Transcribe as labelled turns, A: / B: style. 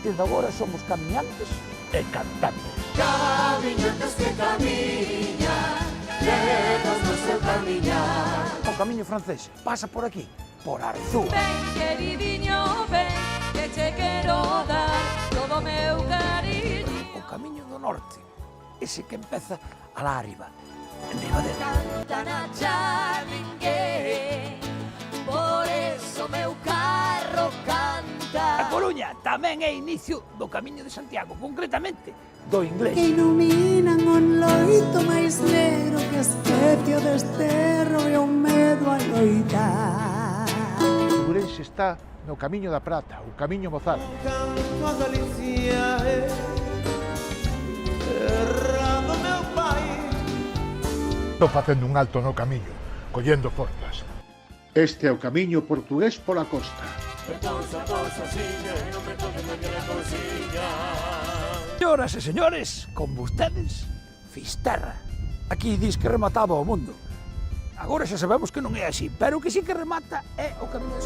A: partir de agora somos camiñantes e cantantes.
B: Camiñantes que camiñan, ledos no seu camiñar.
A: O camiño francés pasa por aquí, por Arzúa.
C: Ven, queridiño, ven, que che quero dar todo o meu cariño.
A: O camiño do norte, ese que empeza alá arriba, en Ribadeo.
C: Canta na charringue, por eso meu carro
A: A
C: canta.
A: Coruña tamén é inicio do Camiño de Santiago, concretamente do inglés.
D: Que iluminan un loito máis negro que especio de esterro e o medo a loitar.
E: Ourense está no Camiño da Prata, o Camiño Mozal.
B: Canto a Galicia, terra do meu país.
E: Estou facendo un alto no camiño, collendo forzas. Este é o camiño portugués pola costa.
A: Señoras e señores, con vostedes, Fisterra. Aquí dis que remataba o mundo. Agora xa sabemos que non é así, pero o que sí que remata é o Camiño de